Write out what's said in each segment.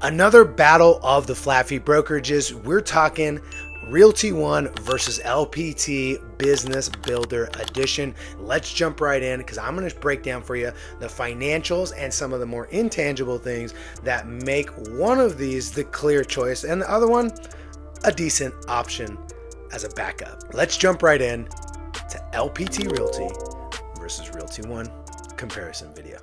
Another battle of the flat fee brokerages. We're talking Realty One versus LPT Business Builder Edition. Let's jump right in because I'm going to break down for you the financials and some of the more intangible things that make one of these the clear choice and the other one a decent option as a backup. Let's jump right in to LPT Realty versus Realty One comparison video.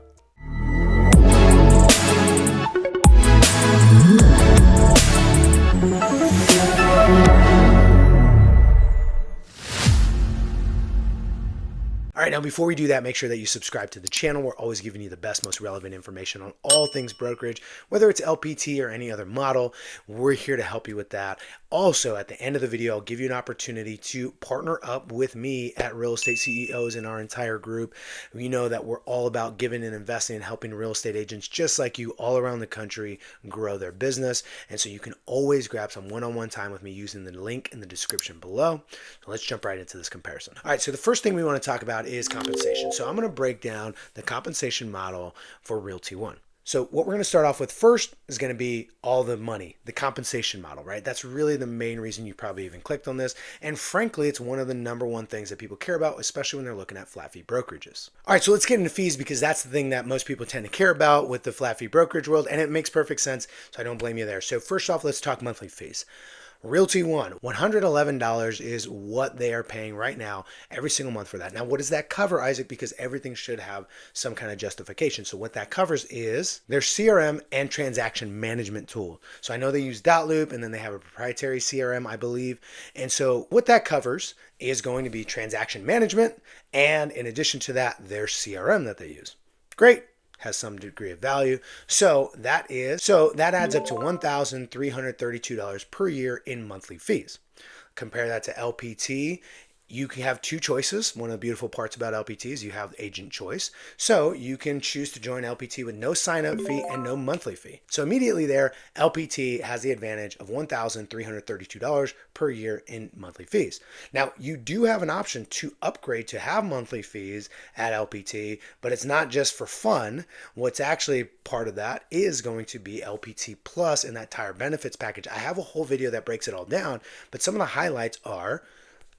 All right, now before we do that, make sure that you subscribe to the channel. We're always giving you the best, most relevant information on all things brokerage, whether it's LPT or any other model. We're here to help you with that. Also, at the end of the video, I'll give you an opportunity to partner up with me at Real Estate CEOs and our entire group. We know that we're all about giving and investing and helping real estate agents just like you all around the country grow their business. And so you can always grab some one-on-one time with me using the link in the description below. So let's jump right into this comparison. All right, so the first thing we want to talk about is compensation. So I'm going to break down the compensation model for Realty One. So what we're going to start off with first is going to be all the money, the compensation model, right? That's really the main reason you probably even clicked on this. And frankly, it's one of the number one things that people care about, especially when they're looking at flat fee brokerages. All right, so let's get into fees because that's the thing that most people tend to care about with the flat fee brokerage world, and it makes perfect sense, so I don't blame you there. So first off, let's talk monthly fees. Realty One, $111 is what they are paying right now every single month for that. Now, what does that cover, Isaac? Because everything should have some kind of justification. So what that covers is their CRM and transaction management tool. So I know they use Dotloop and then they have a proprietary CRM, I believe. And so what that covers is going to be transaction management. And in addition to that, their CRM that they use. Great. Has some degree of value. So that adds up to $1,332 per year in monthly fees. Compare that to LPT. You can have two choices. One of the beautiful parts about LPT is you have agent choice. So you can choose to join LPT with no sign-up fee and no monthly fee. So immediately there, LPT has the advantage of $1,332 per year in monthly fees. Now, you do have an option to upgrade to have monthly fees at LPT, but it's not just for fun. What's actually part of that is going to be LPT Plus in that entire benefits package. I have a whole video that breaks it all down, but some of the highlights are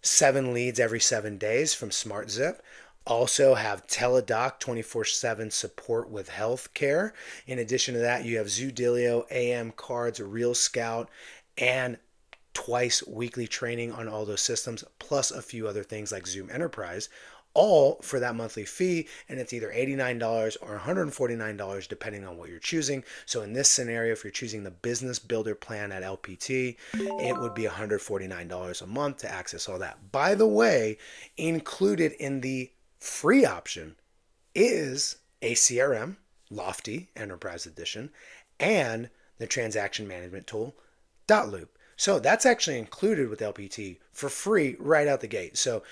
7 leads every 7 days from SmartZip. Also have Teledoc 24/7 support with healthcare. In addition to that, you have Zoodilio, AM cards, Real Scout, and twice weekly training on all those systems, plus a few other things like Zoom Enterprise, all for that monthly fee, and it's either $89 or $149 depending on what you're choosing. So in this scenario, if you're choosing the business builder plan at LPT, it would be $149 a month to access all that. By the way, included in the free option is a CRM, Lofty Enterprise Edition, and the transaction management tool, Dotloop. So that's actually included with LPT for free right out the gate. So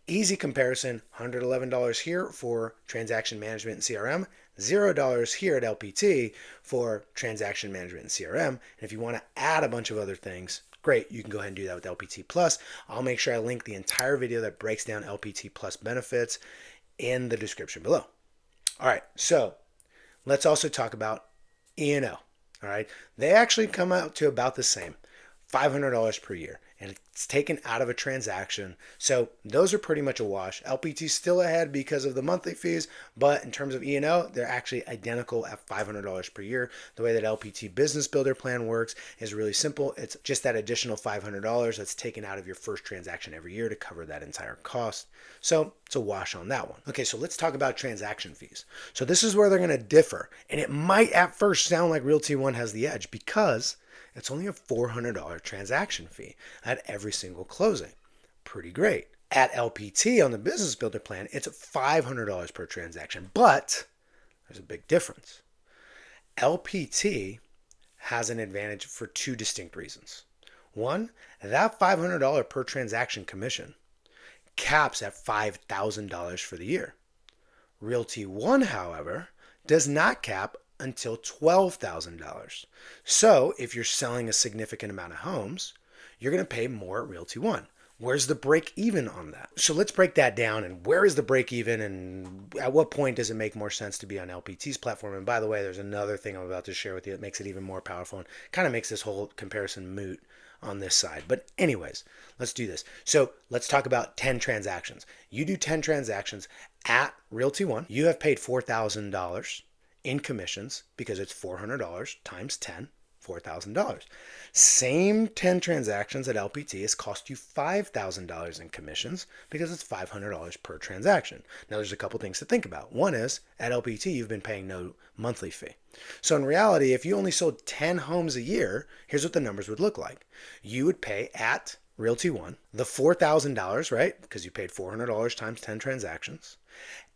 easy comparison, $111 here for transaction management and CRM, $0 here at LPT for transaction management and CRM. And if you want to add a bunch of other things, great, you can go ahead and do that with LPT Plus. I'll make sure I link the entire video that breaks down LPT Plus benefits in the description below. All right, so let's also talk about E&O. All right, they actually come out to about the same, $500 per year, and it's taken out of a transaction. So those are pretty much a wash. LPT's still ahead because of the monthly fees, but in terms of E&O, they're actually identical at $500 per year. The way that LPT Business Builder plan works is really simple. It's just that additional $500 that's taken out of your first transaction every year to cover that entire cost. So it's a wash on that one. Okay, so let's talk about transaction fees. So this is where they're going to differ, and it might at first sound like Realty One has the edge because it's only a $400 transaction fee at every single closing. Pretty great. At LPT on the Business Builder plan, it's $500 per transaction, but there's a big difference. LPT has an advantage for two distinct reasons. One, that $500 per transaction commission caps at $5,000 for the year. Realty One, however, does not cap until $12,000. So if you're selling a significant amount of homes, you're going to pay more at Realty One. Where's the break even on that? So let's break that down. And where is the break even? And at what point does it make more sense to be on LPT's platform? And by the way, there's another thing I'm about to share with you that makes it even more powerful and kind of makes this whole comparison moot on this side. But anyways, let's do this. So let's talk about 10 transactions. You do 10 transactions at Realty One. You have paid $4,000 in commissions because it's $400 times 10. $4,000. Same 10 transactions at LPT has cost you $5,000 in commissions because it's $500 per transaction. Now, there's a couple things to think about. One is at LPT, you've been paying no monthly fee. So in reality, if you only sold 10 homes a year, here's what the numbers would look like. You would pay at Realty One the $4,000, right? Because you paid $400 times 10 transactions,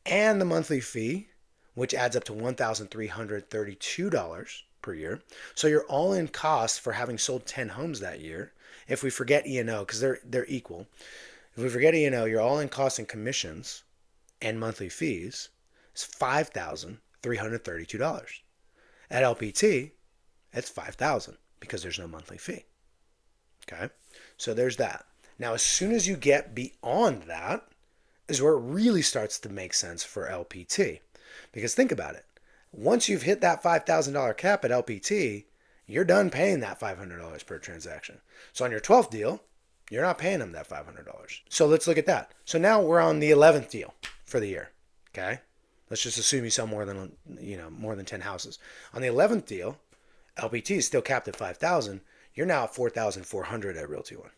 and the monthly fee, which adds up to $1,332 per year. So your all-in cost for having sold 10 homes that year, if we forget E&O, because they're equal, if we forget E&O, your all-in cost in commissions and monthly fees is $5,332. At LPT, it's $5,000 because there's no monthly fee. Okay, so there's that. Now, as soon as you get beyond that, is where it really starts to make sense for LPT. Because think about it. Once you've hit that $5,000 cap at LPT, you're done paying that $500 per transaction. So on your 12th deal, you're not paying them that $500. So let's look at that. So now we're on the 11th deal for the year. Okay? Let's just assume you sell more than 10 houses. On the 11th deal, LPT is still capped at 5,000. You're now at 4,400 at Realty One.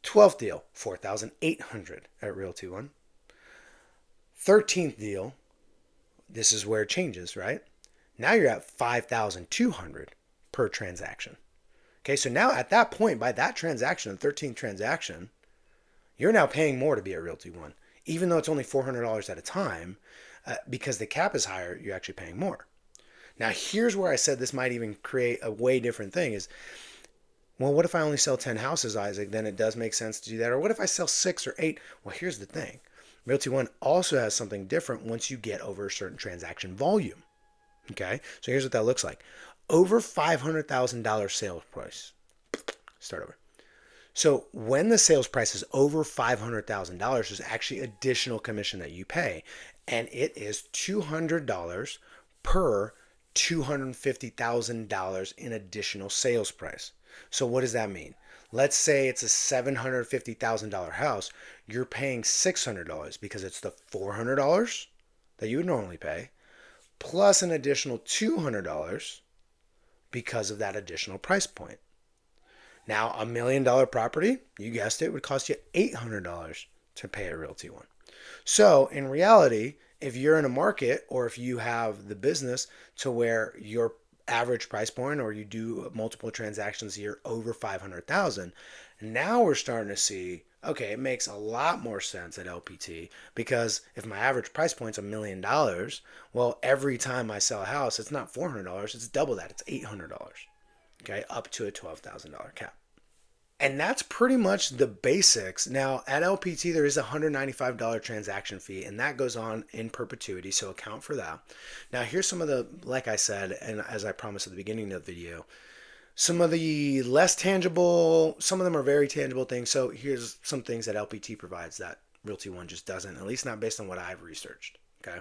12th deal, 4,800 at Realty One. 13th deal, this is where it changes, right? Now you're at 5,200 per transaction. Okay, so now at that point, by that transaction, the 13th transaction, you're now paying more to be at Realty One. Even though it's only $400 at a time, because the cap is higher, you're actually paying more. Now here's where I said this might even create a way different thing is, well, what if I only sell 10 houses, Isaac? Then it does make sense to do that. Or what if I sell 6 or 8? Well, here's the thing. Realty One also has something different once you get over a certain transaction volume. Okay, so here's what that looks like. Over $500,000 sales price. Start over. So when the sales price is over $500,000, there's actually additional commission that you pay. And it is $200 per $250,000 in additional sales price. So what does that mean? Let's say it's a $750,000 house. You're paying $600 because it's the $400 that you would normally pay, plus an additional $200 because of that additional price point. Now, $1 million property, you guessed it, would cost you $800 to pay at Realty One. So in reality, if you're in a market or if you have the business to where your average price point or you do multiple transactions a year over 500,000, now we're starting to see, okay, it makes a lot more sense at LPT because if my average price point's $1 million, well, every time I sell a house, it's not $400, it's double that, it's $800, okay, up to a $12,000 cap. And that's pretty much the basics. Now, at LPT, there is a $195 transaction fee, and that goes on in perpetuity, so account for that. Now, here's some of the, like I said, and as I promised at the beginning of the video, some of the less tangible, some of them are very tangible things. So here's some things that LPT provides that Realty One just doesn't, at least not based on what I've researched, okay?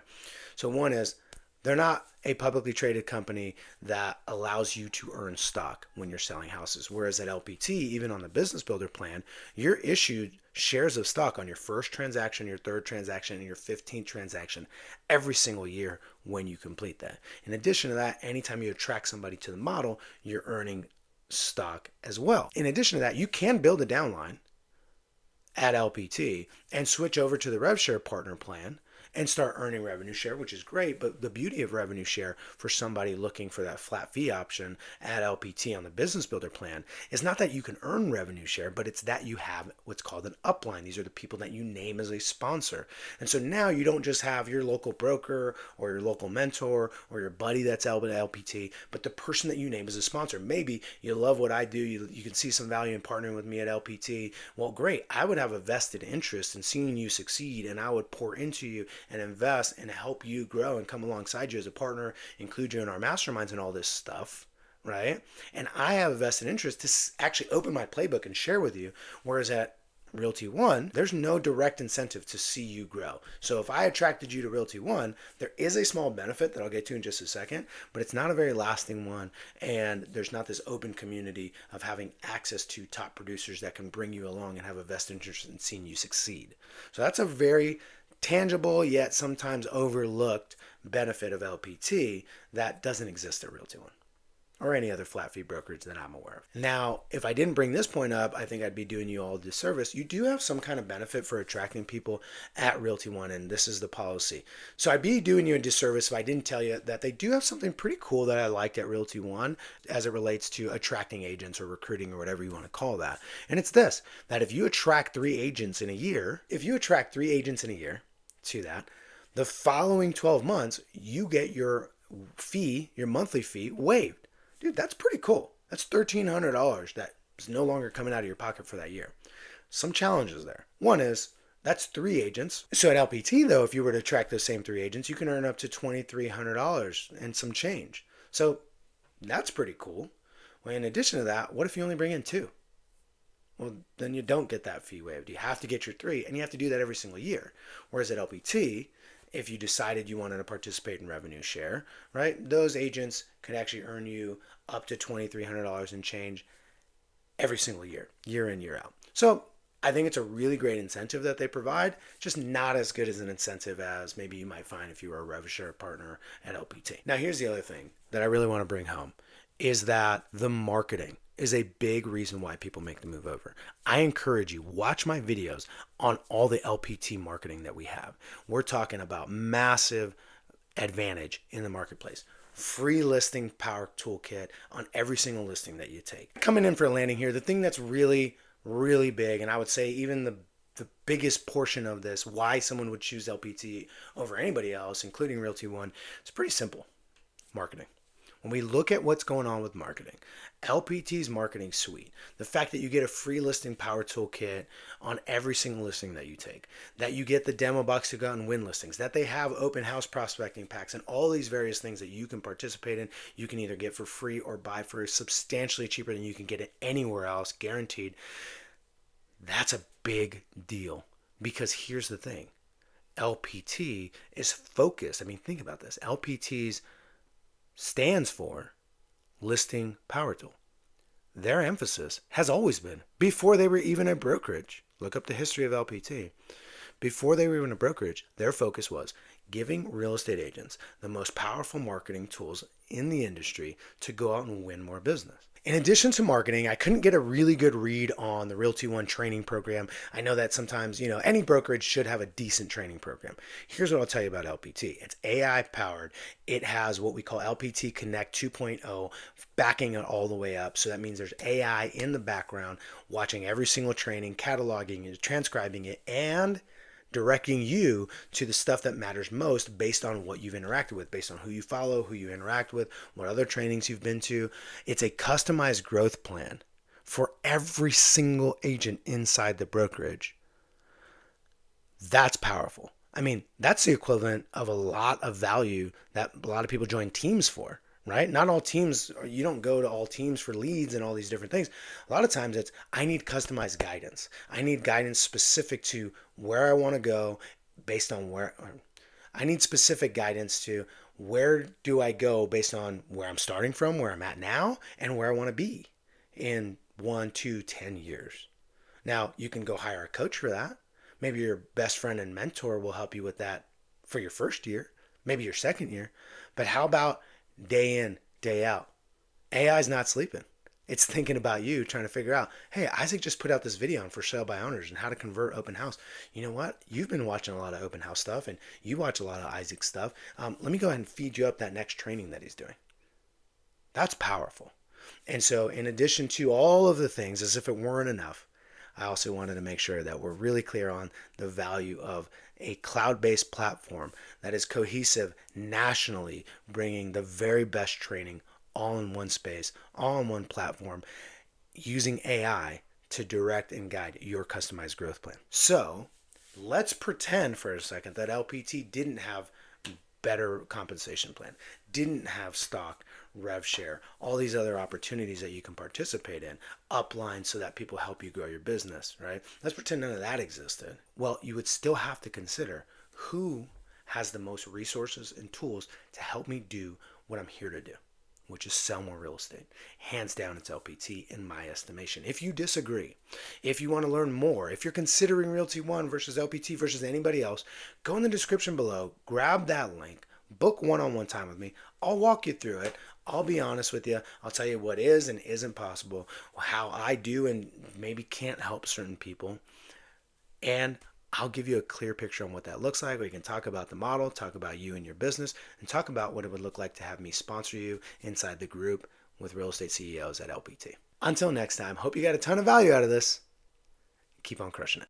So one is, they're not a publicly traded company that allows you to earn stock when you're selling houses. Whereas at LPT, even on the business builder plan, you're issued shares of stock on your first transaction, your third transaction, and your 15th transaction every single year when you complete that. In addition to that, anytime you attract somebody to the model, you're earning stock as well. In addition to that, you can build a downline at LPT and switch over to the rev share partner plan and start earning revenue share, which is great. But the beauty of revenue share for somebody looking for that flat fee option at LPT on the business builder plan is not that you can earn revenue share, but it's that you have what's called an upline. These are the people that you name as a sponsor. And so now you don't just have your local broker or your local mentor or your buddy that's at LPT, but the person that you name as a sponsor. Maybe you love what I do. You can see some value in partnering with me at LPT. Well, great. I would have a vested interest in seeing you succeed, and I would pour into you and invest and help you grow and come alongside you as a partner, include you in our masterminds and all this stuff, right? And I have a vested interest to actually open my playbook and share with you. Whereas at Realty One, there's no direct incentive to see you grow. So if I attracted you to Realty One, there is a small benefit that I'll get to in just a second, but it's not a very lasting one. And there's not this open community of having access to top producers that can bring you along and have a vested interest in seeing you succeed. So that's a very tangible yet sometimes overlooked benefit of LPT that doesn't exist at Realty One or any other flat fee brokerage that I'm aware of. Now, if I didn't bring this point up, I think I'd be doing you all a disservice. You do have some kind of benefit for attracting people at Realty One, and this is the policy. So I'd be doing you a disservice if I didn't tell you that they do have something pretty cool that I liked at Realty One as it relates to attracting agents or recruiting or whatever you want to call that. And it's this, that if you attract 3 agents in a year, to that, the following 12 months, you get your fee, your monthly fee waived. Dude, that's pretty cool. That's $1,300 that is no longer coming out of your pocket for that year. Some challenges there. One is that's 3 agents. So at LPT, though, if you were to attract those same 3 agents, you can earn up to $2,300 and some change. So that's pretty cool. Well, in addition to that, what if you only bring in 2? Well, then you don't get that fee waived. You have to get your 3, and you have to do that every single year. Whereas at LPT, if you decided you wanted to participate in revenue share, right, those agents could actually earn you up to $2,300 and change every single year, year in, year out. So I think it's a really great incentive that they provide, just not as good as an incentive as maybe you might find if you were a rev share partner at LPT. Now, here's the other thing that I really want to bring home is that the marketing is a big reason why people make the move over. I encourage you, watch my videos on all the LPT marketing that we have. We're talking about massive advantage in the marketplace. Free listing power toolkit on every single listing that you take. Coming in for a landing here, the thing that's really, really big, and I would say even the biggest portion of this, why someone would choose LPT over anybody else, including Realty One, it's pretty simple. Marketing. When we look at what's going on with marketing, LPT's marketing suite, the fact that you get a free listing power toolkit on every single listing that you take, that you get the demo box to go out and win listings, that they have open house prospecting packs, and all these various things that you can participate in, you can either get for free or buy for substantially cheaper than you can get it anywhere else, guaranteed. That's a big deal because here's the thing. LPT is focused. I mean, think about this. LPT's stands for Listing Power Tool. Their emphasis has always been, before they were even a brokerage, look up the history of LPT, before they were even a brokerage, their focus was giving real estate agents the most powerful marketing tools in the industry to go out and win more business. In addition to marketing, I couldn't get a really good read on the Realty One training program. I know that sometimes, any brokerage should have a decent training program. Here's what I'll tell you about LPT. It's AI powered. It has what we call LPT Connect 2.0 backing it all the way up. So that means there's AI in the background watching every single training, cataloging it, transcribing it, and directing you to the stuff that matters most based on what you've interacted with, based on who you follow, who you interact with, what other trainings you've been to. It's a customized growth plan for every single agent inside the brokerage. That's powerful. I mean, that's the equivalent of a lot of value that a lot of people join teams for. Right? Not all teams, you don't go to all teams for leads and all these different things. A lot of times it's, I need customized guidance. I need guidance specific to where I want to go based on I need specific guidance to where do I go based on where I'm starting from, where I'm at now, and where I want to be in 1, 2, 10 years. Now, you can go hire a coach for that. Maybe your best friend and mentor will help you with that for your first year, maybe your second year. But how about day in, day out? AI is not sleeping. It's thinking about you, trying to figure out, hey, Isaac just put out this video on for sale by owners and how to convert open house. You know what? You've been watching a lot of open house stuff and you watch a lot of Isaac's stuff. Let me go ahead and feed you up that next training that he's doing. That's powerful. And so in addition to all of the things, as if it weren't enough, I also wanted to make sure that we're really clear on the value of a cloud-based platform that is cohesive nationally, bringing the very best training all in one space, all in one platform, using AI to direct and guide your customized growth plan. So let's pretend for a second that LPT didn't have better compensation plan, didn't have stock rev share, all these other opportunities that you can participate in, upline so that people help you grow your business, right? Let's pretend none of that existed. Well, you would still have to consider who has the most resources and tools to help me do what I'm here to do, which is sell more real estate. Hands down, it's LPT in my estimation. If you disagree, if you want to learn more, if you're considering Realty One versus LPT versus anybody else, go in the description below, grab that link, book one-on-one time with me. I'll walk you through it. I'll be honest with you. I'll tell you what is and isn't possible, how I do and maybe can't help certain people. And I'll give you a clear picture on what that looks like. We can talk about the model, talk about you and your business, and talk about what it would look like to have me sponsor you inside the group with real estate CEOs at LPT. Until next time, hope you got a ton of value out of this. Keep on crushing it.